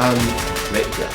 and make the ground.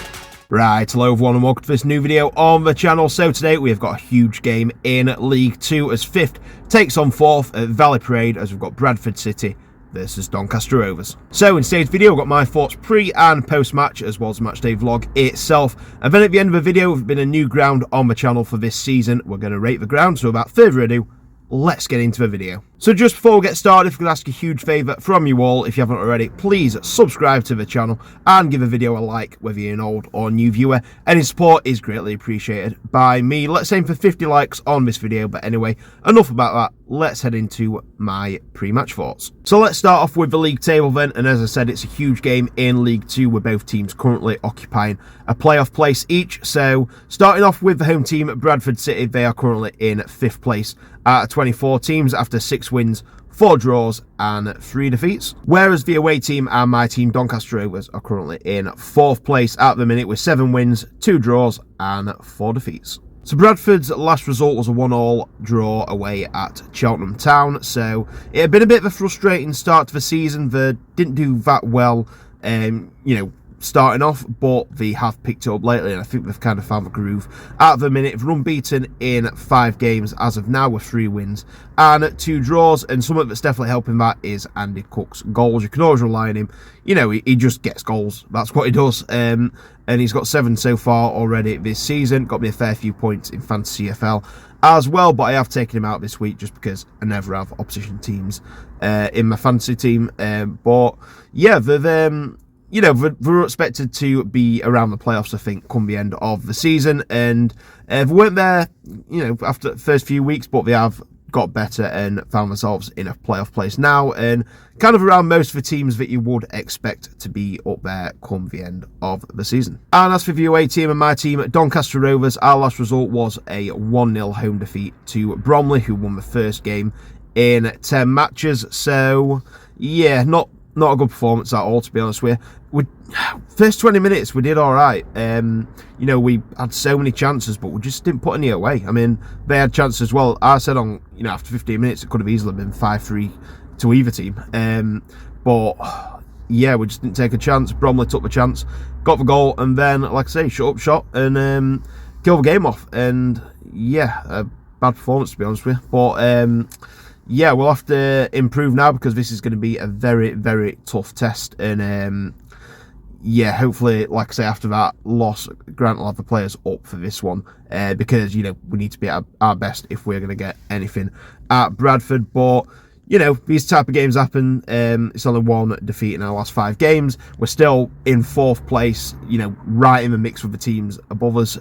Right, hello everyone and welcome to this new video on the channel. So today we've got a huge game in League 2 as 5th takes on 4th at Valley Parade, as we've got Bradford City versus Doncaster Rovers. So in today's video I've got my thoughts pre and post match, as well as the match day vlog itself, and then at the end of the video we've been a new ground on the channel for this season. We're going to rate the ground, so without further ado, let's get into the video. So just before we get started, if I could ask a huge favour from you all, if you haven't already, please subscribe to the channel and give the video a like, whether you're an old or new viewer. Any support is greatly appreciated by me. Let's aim for 50 likes on this video, but anyway, enough about that. Let's head into my pre-match thoughts. So let's start off with the league table then, and as I said, it's a huge game in League 2 with both teams currently occupying a playoff place each. So starting off with the home team, Bradford City, they are currently in 5th place out of 24 teams after 6 wins, 4 draws and 3 defeats. Whereas the away team and my team, Doncaster Rovers, are currently in 4th place at the minute with 7 wins, 2 draws and 4 defeats. So Bradford's last result was a 1-1 draw away at Cheltenham Town, so it had been a bit of a frustrating start to the season. They didn't do that well, starting off, but they have picked it up lately, and I think they've kind of found the groove. At the minute, they're unbeaten in 5 games as of now with 3 wins and 2 draws, and something that's definitely helping that is Andy Cook's goals. You can always rely on him. You know, he just gets goals. That's what he does. And he's got 7 so far already this season. Got me a fair few points in Fantasy CFL as well, but I have taken him out this week just because I never have opposition teams in my fantasy team. But yeah, they're expected to be around the playoffs, I think, come the end of the season. And they weren't there, after the first few weeks, but they have got better and found themselves in a playoff place now, and kind of around most of the teams that you would expect to be up there come the end of the season. And as for the away team and my team, Doncaster Rovers, our last result was a 1-0 home defeat to Bromley, who won the first game in 10 matches. So yeah, not a good performance at all, to be honest with you. First 20 minutes we did all right. We had so many chances, but we just didn't put any away. I mean, they had chances as well. I said after 15 minutes it could have easily been 5-3 to either team. But yeah, we just didn't take a chance. Bromley took the chance, got the goal, and then, like I say, shut up shot and killed the game off. And yeah, a bad performance, to be honest with you. But yeah, we'll have to improve now, because this is going to be a very, very tough test. And yeah, hopefully, like I say, after that loss, Grant will have the players up for this one, because we need to be at our best if we're going to get anything at Bradford. But these type of games happen. It's only 1 defeat in our last 5 games. We're still in 4th place, right in the mix with the teams above us.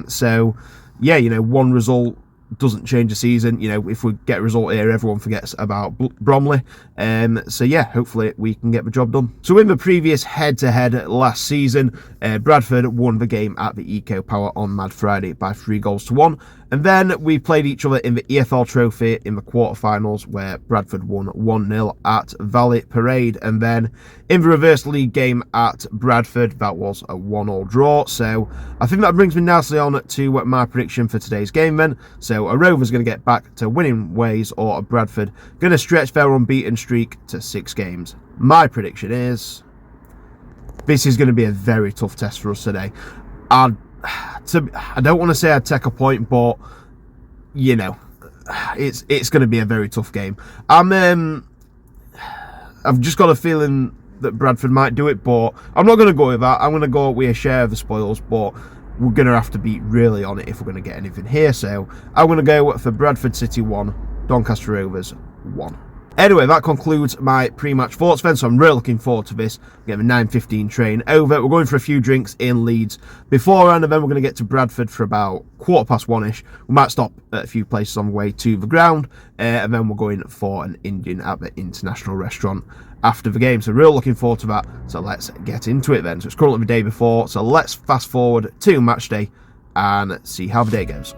So yeah, 1 result doesn't change the season. If we get a result here, everyone forgets about Bromley. So yeah, hopefully we can get the job done. So in the previous head-to-head last season, Bradford won the game at the Eco Power on Mad Friday by 3-1. And then we played each other in the EFL Trophy in the quarterfinals, where Bradford won 1-0 at Valley Parade. And then in the reverse league game at Bradford, that was a 1-1 draw. So I think that brings me nicely on to my prediction for today's game then. So a Rovers going to get back to winning ways, or a Bradford going to stretch their unbeaten streak to 6 games. My prediction is this is going to be a very tough test for us today. I don't want to say I'd take a point, but it's going to be a very tough game. I've just got a feeling that Bradford might do it, but I'm not going to go with that. I'm going to go with a share of the spoils, but we're going to have to be really on it if we're going to get anything here. So I'm going to go for Bradford City 1, Doncaster Rovers 1. Anyway, that concludes my pre-match thoughts then, so I'm really looking forward to this. Getting a 9:15 train over. We're going for a few drinks in Leeds beforehand, and then we're going to get to Bradford for about 1:15-ish. We might stop at a few places on the way to the ground, and then we're going for an Indian at the International Restaurant after the game. So really looking forward to that. So let's get into it then. So it's currently the day before, so let's fast forward to match day and see how the day goes.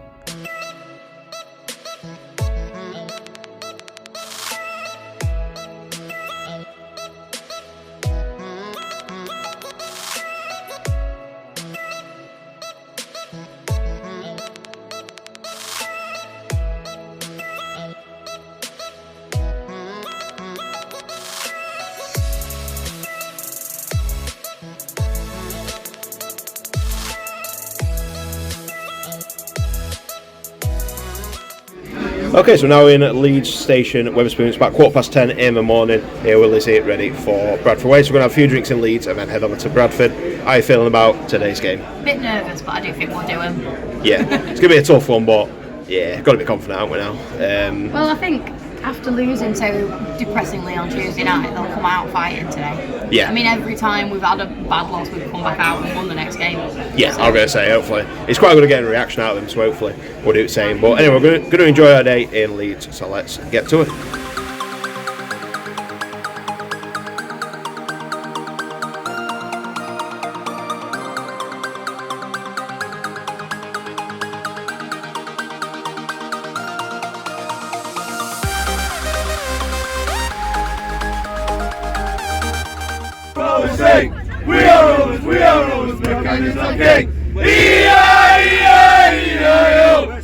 Okay, so now in Leeds Station, Wetherspoon. It's about 10:15 in the morning. Here with Lizzie, ready for Bradford away. So we're going to have a few drinks in Leeds and then head over to Bradford. How are you feeling about today's game? A bit nervous, but I do think we'll do them. Yeah, it's going to be a tough one, but yeah, got to be confident, aren't we now? Well, I think after losing so depressingly on Tuesday night, they'll come out fighting today. Yeah. I mean, every time we've had a bad loss, we've come back out and won the next game. Yeah, so I'm going to say, hopefully. It's quite good to get a reaction out of them, so hopefully we'll do the same. But anyway, we're going to enjoy our day in Leeds, so let's get to it. We are Rovers, mechanics are king. E-I-E-I-E-I-O,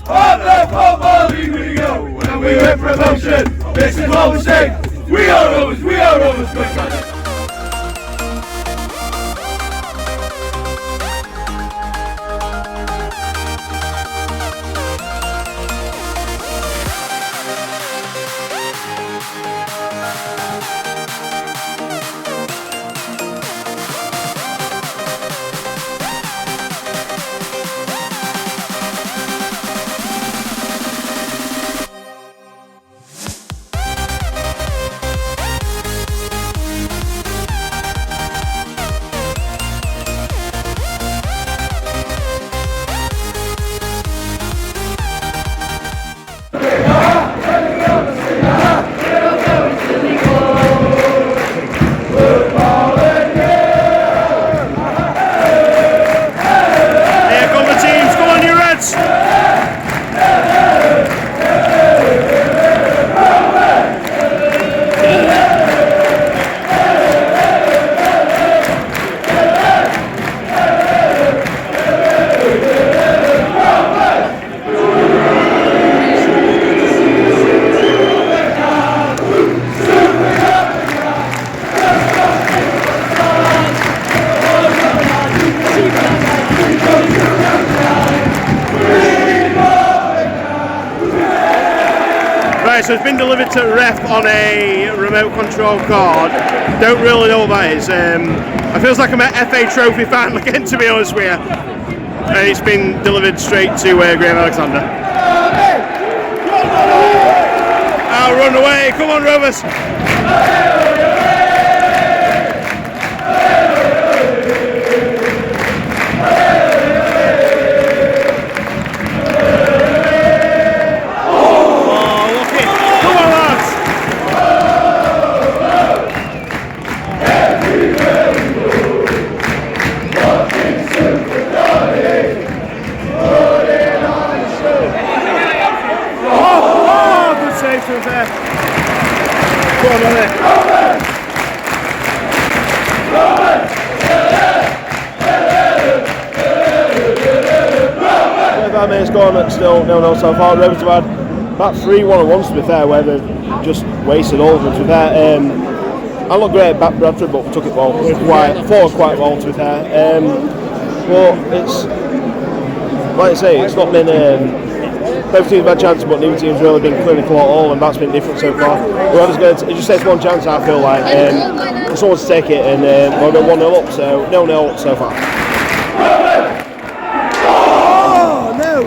on the football league we go. When we win promotion, this is what we say. We are Rovers, mechanics. So it's been delivered to ref on a remote control card. Don't really know what that is. It feels like I'm an FA Trophy fan again, to be honest with you. And it's been delivered straight to Graham Alexander. I'll run away. Come on, Rovers. Go on, Donny. 25 minutes gone and still 0-0 so far. Rovers have had about 3 1-on-1s to be fair, where they've just wasted all of them to be fair. I looked great at Bradford, but took it well. Forward quite well to be fair. But it's, like I say, it's not been. Both teams had chances, but neither team's really been clinical at all, and that's been different so far. Whoever's going to, it just takes one chance, I feel like, for someone to take it, and we'll go 1-0 up, so 0-0 so far. Oh, no!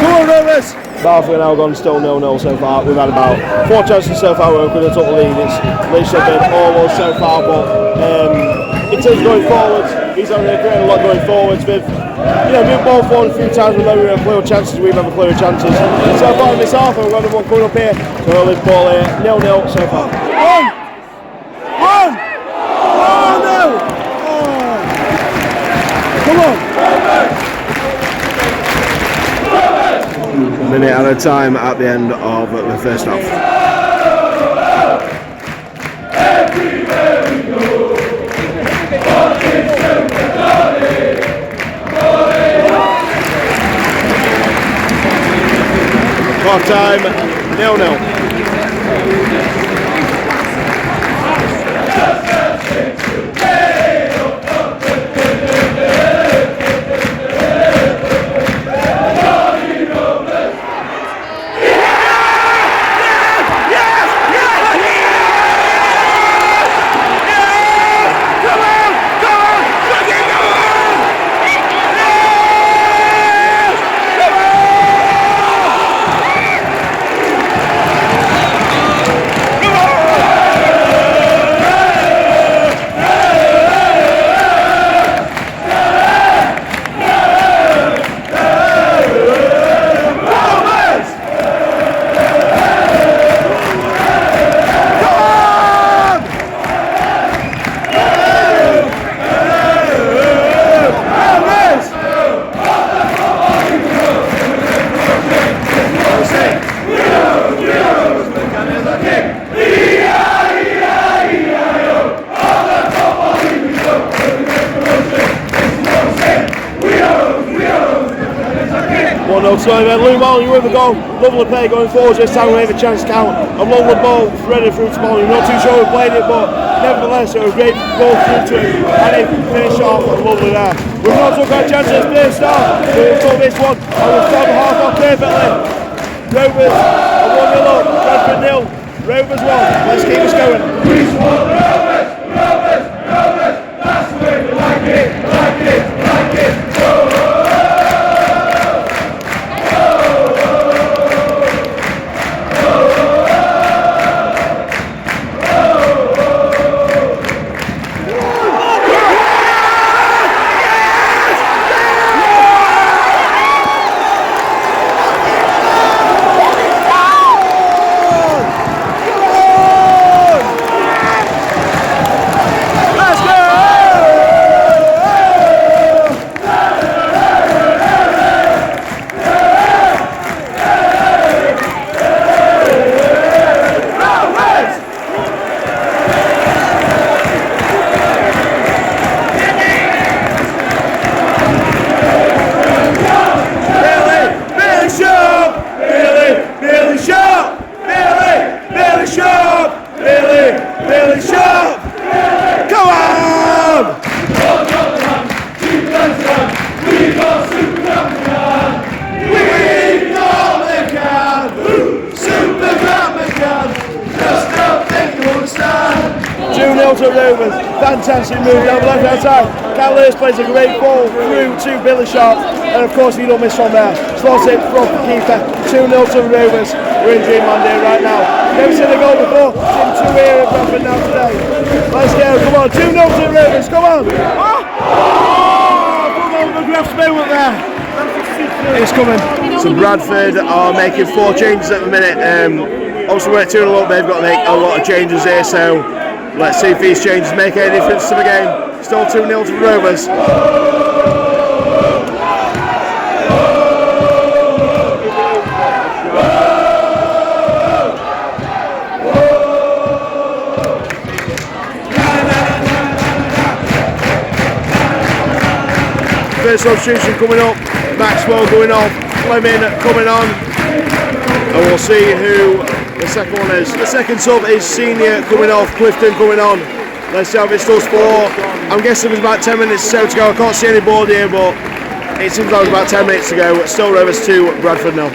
Come on, Rovers! About halfway now gone, still 0-0 so far. We've had about 4 chances so far where we could have took the lead. Leeds have been almost so far, but in terms of going forwards, he's only created a lot going forwards with, moved ball forward a few times when we have clear chances, we've had clear chances. So far in this half, we've got one coming up here, so we'll leave the ball here, 0-0 so far. One! Oh no! Oh. Come on! A minute at a time at the end of the first half. Half time, 0-0. 1-0 to Donny. Lou Marley, you with the goal. Lovely play going forward. This time we have a chance to count. A lovely ball threaded through to Molly. We're not too sure who played it, but nevertheless, it was a great goal through to him. And he finished off lovely there. We've not took our chances at first start, but we've took this one and we've found the half off perfectly. Rovers are 1-0 up, Bradford 0. Rovers 1. Let's keep us going. We support Rovers, Rovers, Rovers. That's the way we like it, like it, like it. Rovers, fantastic move down the left hand side. Cavaliers plays a great ball through to Billy Sharp, and of course you don't miss from there. Slots it from the keeper. 2-0 to the Rovers. We're in Dreamland here right now. Never seen a goal before. Seen 2 here at Bradford now today. Let's go, come on, 2-0 to the Rovers, come on! There. It's coming. So Bradford are making 4 changes at the minute. Obviously we're at 2-0 up, they've got to make a lot of changes here, so let's see if these changes make any difference to the game. Still 2-0 to the Rovers. First substitution coming up, Maxwell going off, Fleming coming on, and we'll see who the second one is. The second sub is Senior coming off, Clifton coming on. Let's see how this does for, I'm guessing there's about 10 minutes or so to go. I can't see any board here, but it seems like about 10 minutes to go. Still Rovers 2, Bradford 0.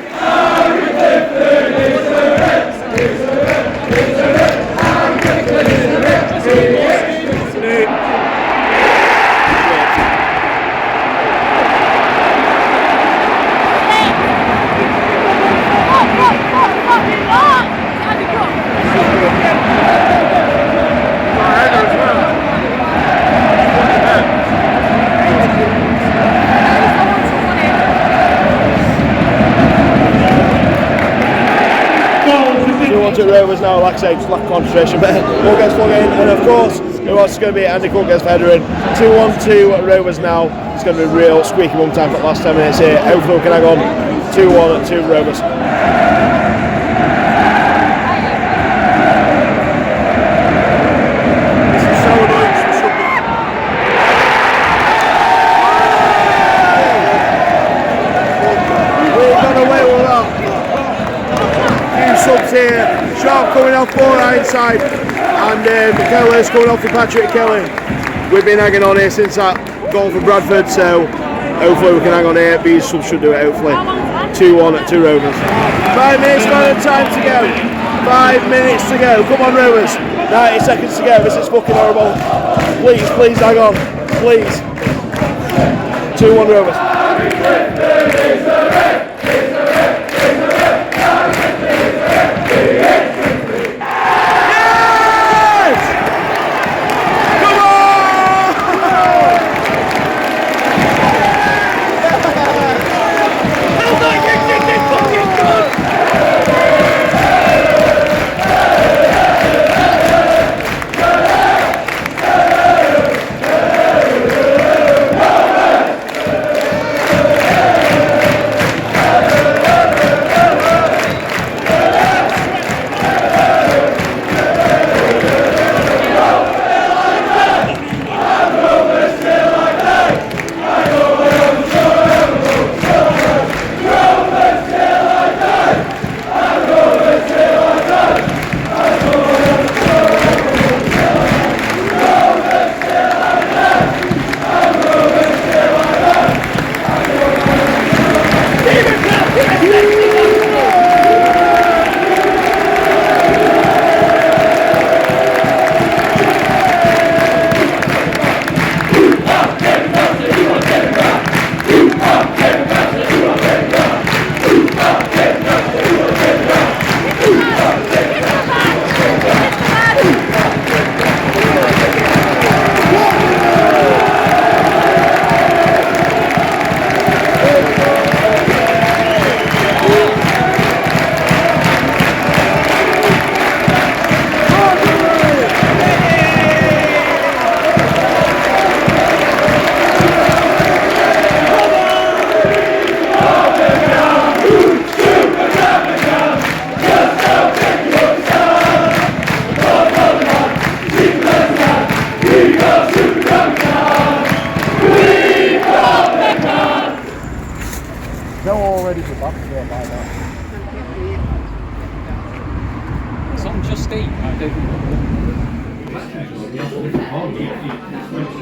Rovers now, like I say, just lack of concentration, but all gets flung in, and of course, who else is going to be it? Andy Cook gets Federer in. 2-1 to Rovers now. It's going to be a real squeaky bum time for the last 10 minutes here. Hopefully we can hang on. 2-1 to Rovers. This is so annoying. We've got away with that. Subs here, Sharp coming off for Ironside, and Kelly's coming off for Patrick Kelly. We've been hanging on here since that goal for Bradford, so hopefully we can hang on here. These subs should do it, hopefully. 2-1 to Rovers. 5 minutes final time to go. 5 minutes to go. Come on Rovers. 90 seconds to go. This is fucking horrible. Please, please hang on. Please. 2-1 Rovers.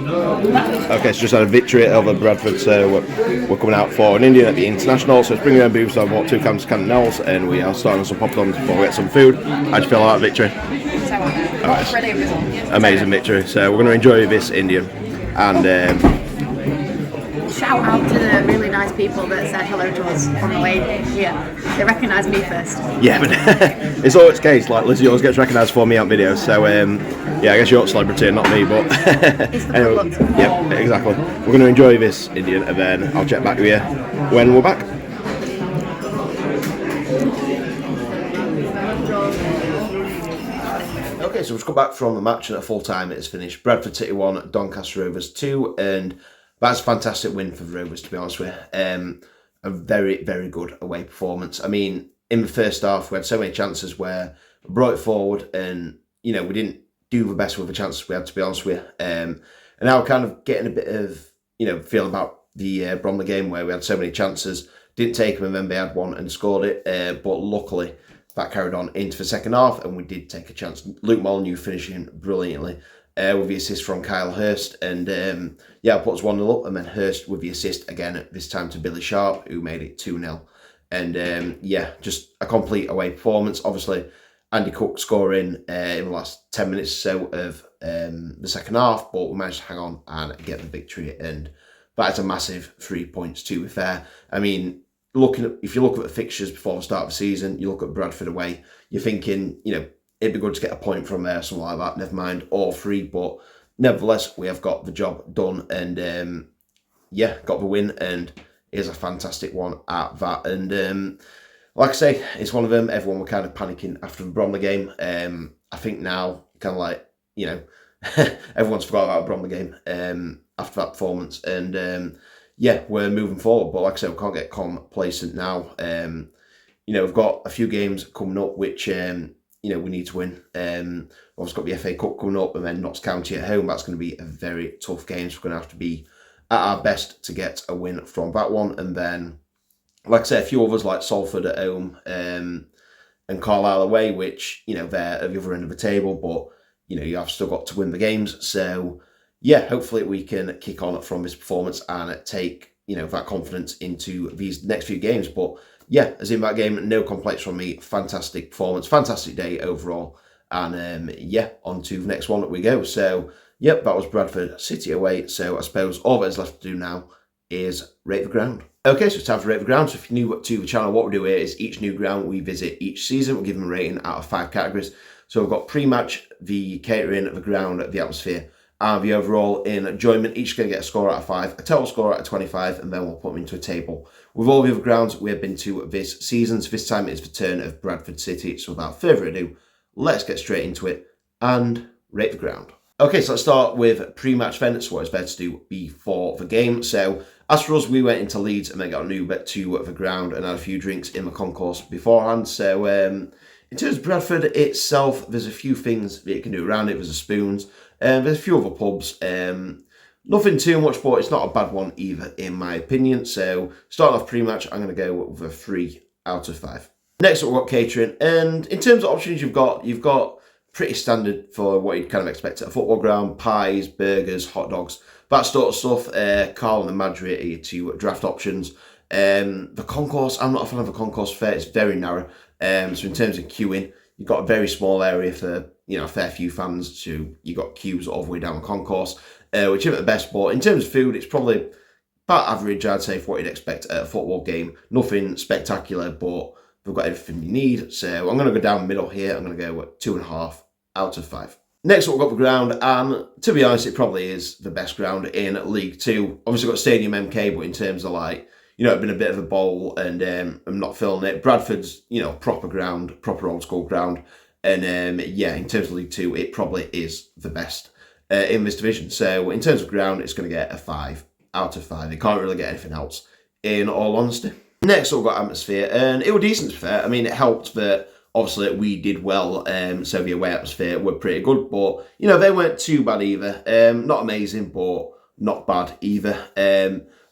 Okay, so just had a victory over Bradford, so we're coming out for an Indian at the International, so it's bringing our booths on, 2 cans of Cannonells, and we are starting some popcorn before we get some food. How do you feel about that victory? Amazing victory, so we're going to enjoy this Indian. And shout out to the really nice people that said hello to us on the way here. They recognised me first. Yeah, but it's always the case, like Lizzie always gets recognised for me on videos, so yeah, I guess you're a celebrity and not me, but anyway, yeah, exactly. We're going to enjoy this Indian, and then I'll check back with you when we're back. Okay, so we've come back from the match, and at full time it is finished. Bradford City 1, Doncaster Rovers 2, and that's a fantastic win for the Rovers, to be honest with you. A very, very good away performance. I mean, in the first half, we had so many chances where we brought it forward, and we didn't do the best with the chances we had, to be honest with you. And now we're kind of getting a bit of feel about the Bromley game, where we had so many chances, didn't take them, and then they had one and scored it. But luckily, that carried on into the second half, and we did take a chance. Luke Molyneux finishing brilliantly with the assist from Kyle Hurst, and yeah, put us 1-0 up, and then Hurst with the assist again, this time to Billy Sharp, who made it 2-0. And yeah, just a complete away performance. Obviously, Andy Cook scoring in the last 10 minutes or so of the second half, but we managed to hang on and get the victory, and that is a massive 3 points, to be fair. I mean, if you look at the fixtures before the start of the season, you look at Bradford away, you're thinking, it'd be good to get a point from there, something like that, never mind all 3, but nevertheless, we have got the job done, and yeah, got the win, and it is a fantastic one at that. And like I say, it's one of them. Everyone were kind of panicking after the Bromley game. I think now, kind of like, everyone's forgot about the Bromley game after that performance, and yeah, we're moving forward. But like I said, we can't get complacent now. We've got a few games coming up which we need to win. We've got the FA Cup coming up, and then Notts County at home. That's going to be a very tough game, so we're going to have to be at our best to get a win from that one. And then, like I say, a few others like Salford at home and Carlisle away, which, they're at the other end of the table, but, you have still got to win the games. So, yeah, hopefully we can kick on from this performance and take, that confidence into these next few games. But, yeah, as in that game, no complaints from me. Fantastic performance, fantastic day overall. And, yeah, on to the next one that we go. So, yep, that was Bradford City away. So I suppose all that is left to do now is rate the ground. Okay, so it's time for rate the ground. So if you're new to the channel, what we do here is each new ground we visit each season, we'll give them a rating out of 5 categories. So we've got pre-match, the catering, the ground, the atmosphere, and the overall enjoyment. Each going to get a score out of 5, a total score out of 25, and then we'll put them into a table. With all the other grounds we have been to this season, so this time it's the turn of Bradford City. So without further ado, let's get straight into it and rate the ground. Okay, so let's start with pre-match then. So what is better to do before the game. So as for us, we went into Leeds and then got an Uber to the ground and had a few drinks in the concourse beforehand. So in terms of Bradford itself, there's a few things that you can do around it. There's a Spoons, there's a few other pubs. Nothing too much, but it's not a bad one either, in my opinion. So starting off pre-match, I'm going to go with a 3 out of 5. Next up, we've got catering, and in terms of options you've got pretty standard for what you'd kind of expect at a football ground: pies, burgers, hot dogs, that sort of stuff. Carl and the Madrid are your 2 draft options. The concourse, I'm not a fan of the concourse fair. It's very narrow. So in terms of queuing, you've got a very small area for a fair few fans. So you've got queues all the way down the concourse, which isn't the best. But in terms of food, it's probably about average, I'd say, for what you'd expect at a football game. Nothing spectacular, but they've got everything you need. So I'm going to go down the middle here. I'm going to go with 2.5 out of 5. Next up, we've got the ground, and to be honest, it probably is the best ground in League 2. Obviously, got Stadium MK, but in terms of it's been a bit of a bowl, and I'm not feeling it. Bradford's, proper ground, proper old school ground, and yeah, in terms of League 2, it probably is the best in this division. So in terms of ground, it's going to get a 5 out of 5. It can't really get anything else, in all honesty. Next up, we've got atmosphere, and it was decent, to be fair. I mean, it helped that obviously we did well, so the away atmosphere were pretty good, but they weren't too bad either. Not amazing, but not bad either.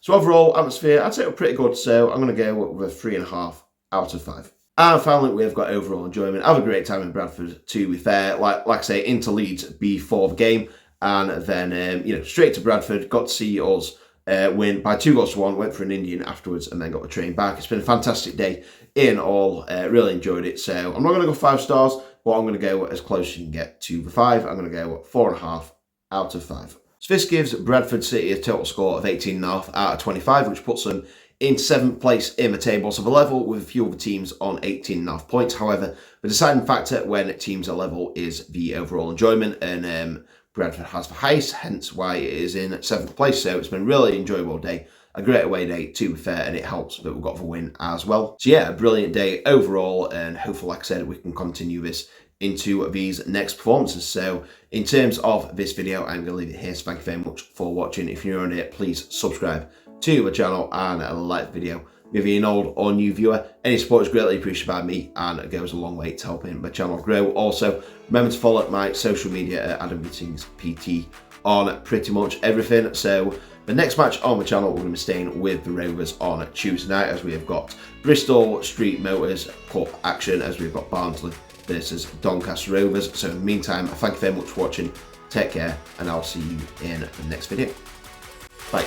So overall atmosphere, I'd say it was pretty good, so I'm going to go with a 3.5 out of 5. And finally, we've got overall enjoyment. Have a great time in Bradford, to be fair. Like I say, into Leeds before the game, and then straight to Bradford. Got to see us win by 2-1. Went for an Indian afterwards, and then got the train back. It's been a fantastic day in all. Really enjoyed it. So I'm not going to go 5 stars, but I'm going to go as close as you can get to the 5. I'm going to go 4.5 out of 5. So this gives Bradford City a total score of 18.5 out of 25, which puts them in 7th place in the table. So the level with a few other teams on 18.5 points. However, the deciding factor when teams are level is the overall enjoyment, and Bradford has the highest, hence why it is in 7th place. So it's been a really enjoyable day, a great away day to be fair, and it helps that we've got the win as well. So yeah, a brilliant day overall, and hopefully, like I said, we can continue this into these next performances. So in terms of this video, I'm going to leave it here. So thank you very much for watching. If you're on it, please subscribe to the channel and like the video. If you're an old or new viewer, any support is greatly appreciated by me and it goes a long way to helping the channel grow. Also, remember to follow my social media at Adam Gittings PT on pretty much everything. So the next match on the channel, we're going to be staying with the Rovers on Tuesday night, as we have got Bristol Street Motors Cup action, as we've got Barnsley versus Doncaster Rovers. So in the meantime, thank you very much for watching. Take care, and I'll see you in the next video. Bye.